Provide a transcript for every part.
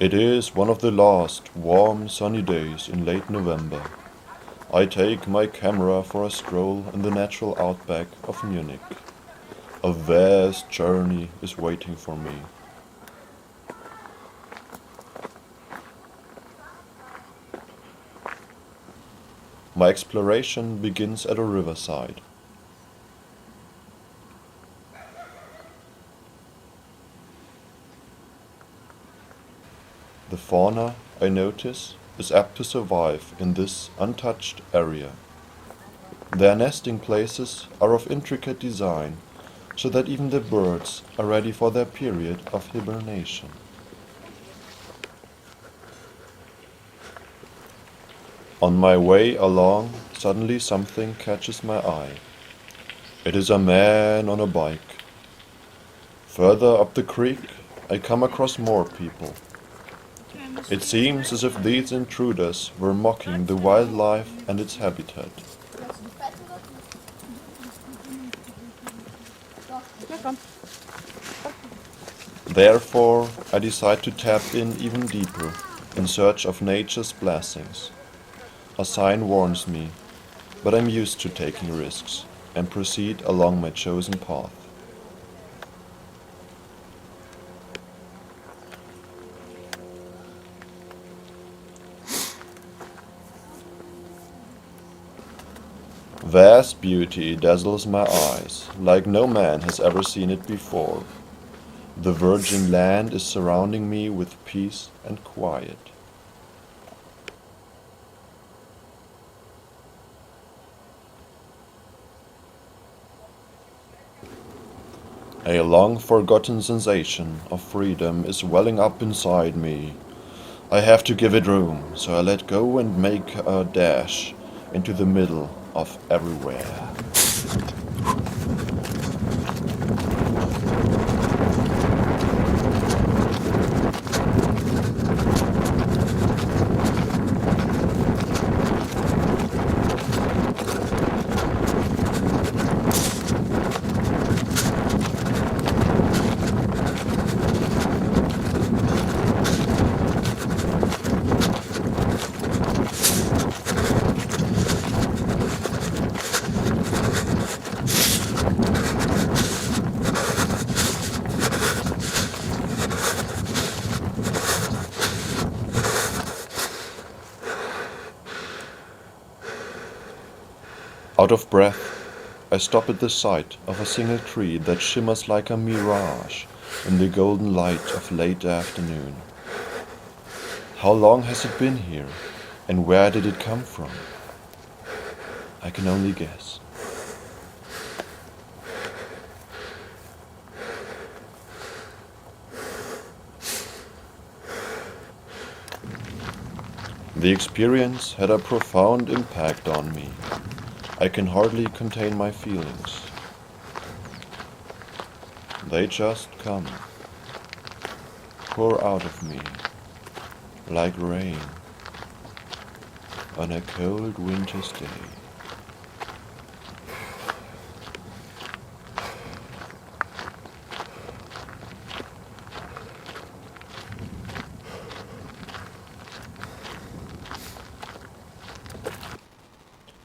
It is one of the last warm, sunny days in late November. I take my camera for a stroll in the natural outback of Munich. A vast journey is waiting for me. My exploration begins at a riverside. The fauna, I notice, is apt to survive in this untouched area. Their nesting places are of intricate design, so that even the birds are ready for their period of hibernation. On my way along, suddenly something catches my eye. It is a man on a bike. Further up the creek, I come across more people. It seems as if these intruders were mocking the wildlife and its habitat. Therefore, I decide to tap in even deeper, in search of nature's blessings. A sign warns me, but I'm used to taking risks, and proceed along my chosen path. Vast beauty dazzles my eyes, like no man has ever seen it before. The virgin land is surrounding me with peace and quiet. A long-forgotten sensation of freedom is welling up inside me. I have to give it room, so I let go and make a dash into the middle of everywhere. Out of breath, I stop at the sight of a single tree that shimmers like a mirage in the golden light of late afternoon. How long has it been here, and where did it come from? I can only guess. The experience had a profound impact on me. I can hardly contain my feelings. They just come, pour out of me, like rain on a cold winter's day.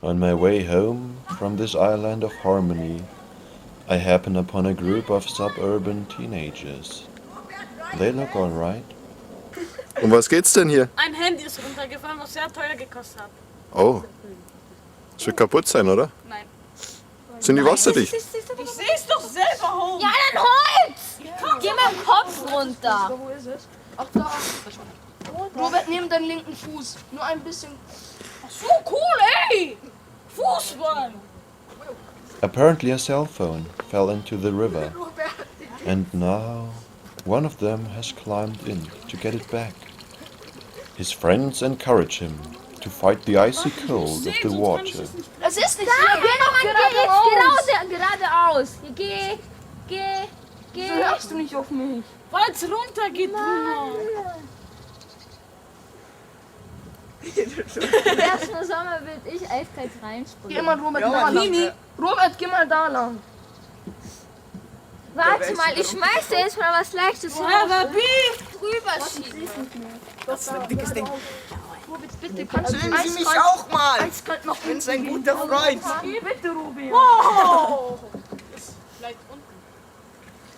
On my way home from this island of harmony, I happen upon a group of suburban teenagers. They look all right. Um was geht's denn hier? Ein Handy ist runtergefallen, was sehr teuer gekostet hat. Oh. Es wird kaputt sein, oder? Nein. Sind die wasserdicht? Ich seh's doch selber, Home. Ja, dann Holz! Geh mit dem Kopf runter. Wo ist es? Ach da. Robert, nimm deinen linken Fuß. Nur ein bisschen. Ach so, cool, ey! Fußball! Apparently a cell phone fell into the river, and now one of them has climbed in to get it back. His friends encourage him to fight the icy cold of the water. Das ist nicht Da, hier. Geh doch geradeaus. Geh. Wieso hörst du nicht auf mich? Weil's runtergeht, Bruno. Erstmal Sommer will ich eiskalt reinspringen. Geh mal, Robert, da lang. Robert, geh mal da lang. Warte mal, ich schmeiß dir jetzt mal was Leichtes Woher hin. der Beef? drüber schieben. Das ist ein dickes Ding. Robert, bitte, kannst du Filmen Sie mich auch mal. noch Ich bin sein guter Freund. Bitte, Robert. Wow! Ist vielleicht unten.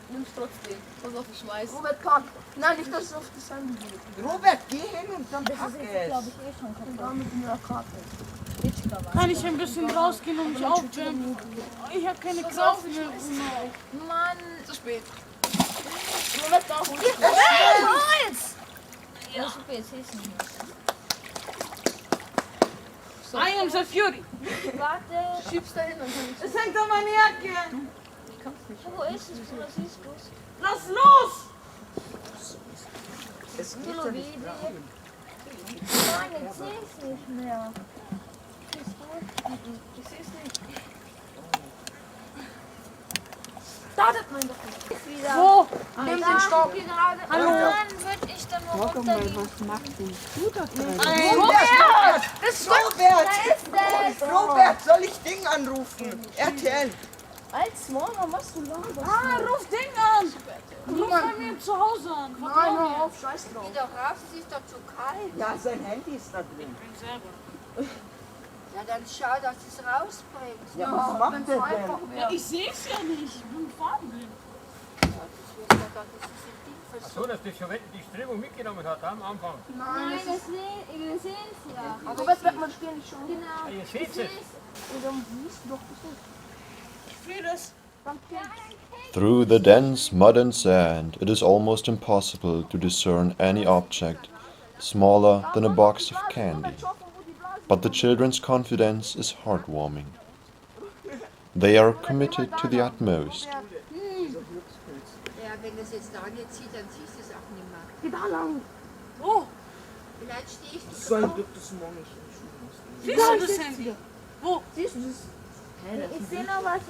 Nimm's trotzdem. Pass auf, ich schmeiß. Robert, kann. Nein, nicht, dass es auf das Handy geht. Robert, geh hin und dann pack es. Und dann mit einer Karte. Kann ich ein bisschen rausgehen und mich aufwärmen? Ich habe keine Kraft mehr. Mann. Zu spät. Robert, da hol ich Holz! Ja, super, jetzt ist es nicht. I am the Fury. Warte. Schieb's da hin, dann kann ich. Es hängt an meiner Jacke. Wo ist es? Bruder, siehst du es? Lass los! Es geht Hallo, ja wie nicht die. rein. Nein, jetzt sehe ich es nicht mehr. Siehst du? Ich seh's nicht. Startet mein doch nicht. Wieder. Wo? Nimm den Stock. Gerade. Hallo? Dann würde ich dann noch runtergehen. Robert, Das ist Robert, Da ist es. Robert, soll ich Ding anrufen? RTL. als Mama, was du laberst. Ah, ruf Ding an! Ruf bei mir zu Hause an. Nein, hör auf, scheiß drauf. Geh doch raus, es ist doch zu kalt. Ja, sein Handy ist da drin. Ich bin selber. Ja, dann schau, dass du es rausbringst. Ja, was macht wenn's der einfach denn? Ja, wäre. ich sehe es ja nicht. Ich bin farbenblind. So, dass das schon die Strömung mitgenommen hat am Anfang. Nein, wir sehen es ja. Aber jetzt wird man stehen nicht schon. Genau. Ah, ihr seht es. Und dann siehst du doch bestimmt. Ich fühle es. Through the dense mud and sand, it is almost impossible to discern any object smaller than a box of candy. But the children's confidence is heartwarming. They are committed to the utmost. Ja, wenn es jetzt da nicht sieht, dann siehst du es auch nicht mehr. Geh da lang. Oh, Vielleicht stehst du So ein Glück, dass morgen nicht in die Schule siehst du das Handy? Wo? Siehst du das? Ich sehe noch was.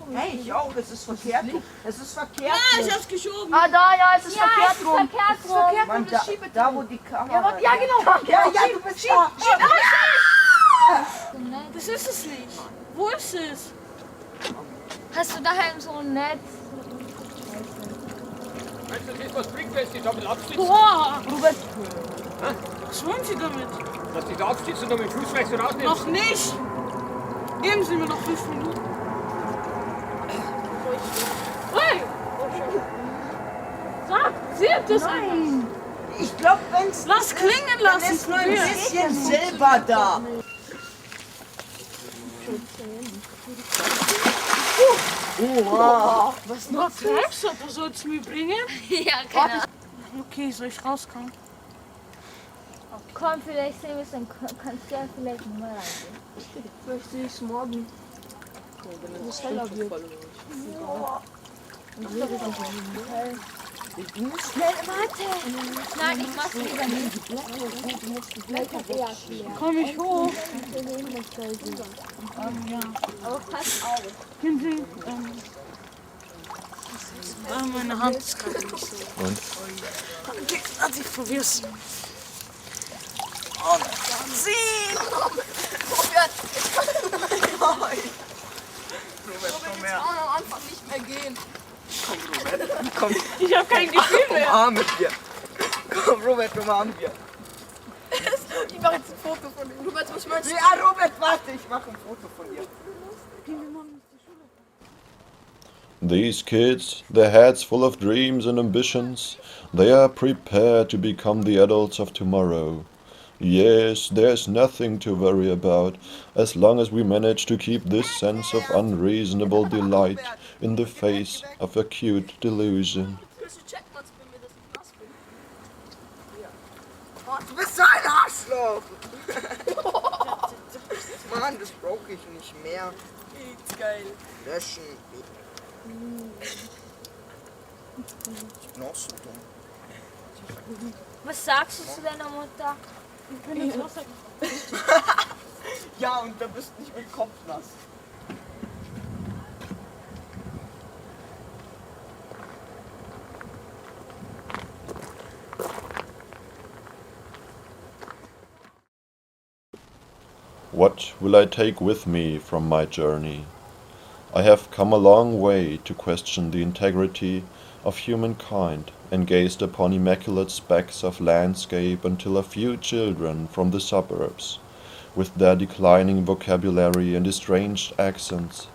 Und Hey, ich auch, es ist verkehrt. Es ist verkehrt. Ja, ich hab's geschoben. Ah, da, ja, es ist verkehrt rum. verkehrt Es ist verkehrt rum, Mann, da, das schiebe da, wo die Kamera... Ja, genau. Ja, ja, du bist da. Das ist es nicht. Wo ist es? Hast du daheim so ein Netz? Meinst du, das was bringt, wenn es dich damit abstützt? Boah, Robert, was wollen Sie damit? Dass dich da abstützt und dann mit dem Fuß vielleicht so rausnimmst? Noch nicht. Geben Sie mir noch 5 Minuten. Hey! Sag, sieht das einfach. Ich glaube, wenn's... Lass klingen Dann lassen. ist nur ein Probier. bisschen Silber da. Was noch Treibstoff sollst du mir bringen? Ja, keine Ahnung. Okay, soll ich rauskommen? Komm, vielleicht sehen wir es, dann kannst du ja vielleicht nochmal reingehen. vielleicht sehe ich es morgen. Wenn es heller wird. Nein, ich mach's lieber nicht. Komm ich hoch? Ja. Aber pass auf. Gehen Sie, meine Hand ist gerade nicht so. Und? Okay, also ich probier's. Und ziehen! Robert, jetzt kann am Anfang nicht mehr gehen. Komm, Ich habe kein Gefühl mehr. umarme wir. Komm, Robert, umarmen wir. Ich mache jetzt ein Foto von ihm. Robert, was meinst du? Ja, Robert, warte, ich mache ein Foto von dir. These kids, their heads full of dreams and ambitions, they are prepared to become the adults of tomorrow. Yes, there's nothing to worry about, as long as we manage to keep this sense of unreasonable delight in the face of acute delusion. Willst du checken, als bei mir, dass ich nass bin? Du bist so ein Arschloch! Mann, das brauche ich nicht mehr. Ist geil. Löschen. Ich bin auch so dumm. Was sagst du zu deiner Mutter? Ich bin ins Wasser. Ja, und da bist nicht mit Kopf nass. What will I take with me from my journey? I have come a long way to question the integrity of humankind and gazed upon immaculate specks of landscape until a few children from the suburbs, with their declining vocabulary and estranged accents,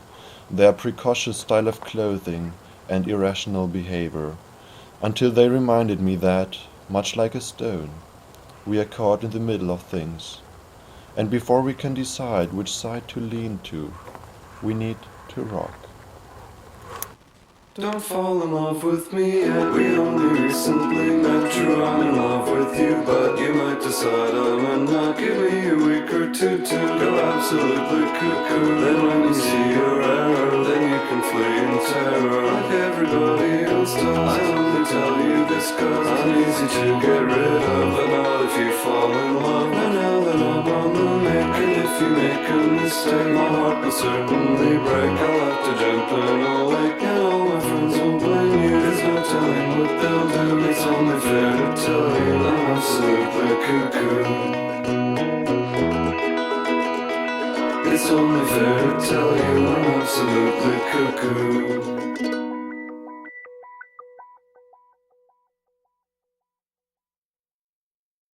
their precocious style of clothing and irrational behavior, until they reminded me that, much like a stone, we are caught in the middle of things, and before we can decide which side to lean to, we need to rock. Don't fall in love with me yet, we only recently met. True, I'm in love with you, but you might decide I'm a nut. Give me a week or two to go absolutely cuckoo. Then when you see your error, then you can flee in terror like everybody else does. I only tell you this cause I'm easy to get rid of, but not if you fall in love. And now that I'm on the make, and if you make a mistake, my heart will certainly break. I'll have to jump in a lake, and all my friends won't blame you. There's no telling what they'll do. It's only fair to tell you I'm absolutely cuckoo. It's only fair to tell you I'm absolutely cuckoo.